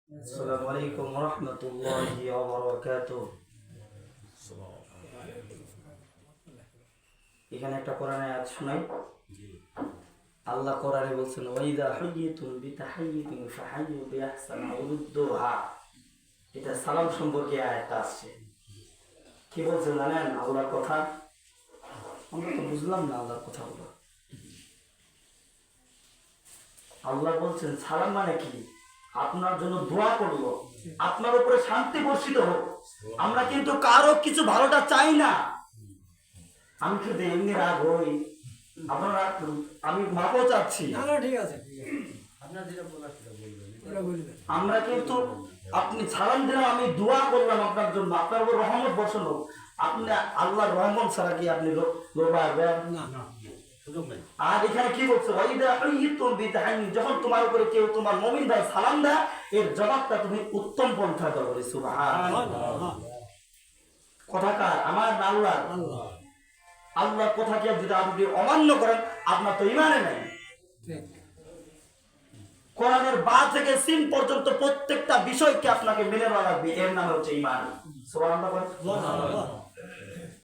আসসালামু আলাইকুম ওয়া রাহমাতুল্লাহি ওয়া বারাকাতুহু। এখানে একটা কোরআন আয়াত শোনাই। আল্লাহ কোরআনে বলছেন ওয়াইদা হুইয়িতুম বিতাহিয়্যিতিন ফাহাইয়্যু বিআহসানা আও রুদ্দুহা। এটা সালাম সম্পর্কে আয়াত আছে। কি বলছেন জানেন আল্লাহর কথা? আমরা তো বুঝলাম না আল্লাহর কথাগুলো। আল্লাহ বলছেন সালাম মানে কি? আপনার জন্য দোয়া করলো, আপনার উপরে শান্তি বর্ষিত হোক। আমরা কিন্তু কারো কিছু ভালোটা চাই না। আমি শুধু এমনি রাগ হই, আপনারা আমি মাপও চাচ্ছি। ঠিক আছে, আমরা কিন্তু আপনি সালাম দিলাম, আমি দোয়া করলাম আপনার জন্য, আপনার উপর রহমত বর্ষণ হোক। আপনি আল্লাহর রহমত ছাড়া কি আপনি লোভা আসবেন? আর এখানে কি বলছে? যখন তোমার উপরে কেউ তোমার মুমিন ভাই সালাম দেয়, এর জবাবটা তুমি উত্তম পন্থা দাও। সুবহানাল্লাহ। কথাকার আমার আল্লাহ, আল্লাহ কথাকে যদি আপনি অমান্য করেন, আপনার তো ইমানে নাই। কোরআনের বা থেকে সিন পর্যন্ত প্রত্যেকটা বিষয়কে আপনাকে মেনে নেওয়া লাগবে। এর নাম হচ্ছে ইমান। সুবহানাল্লাহ।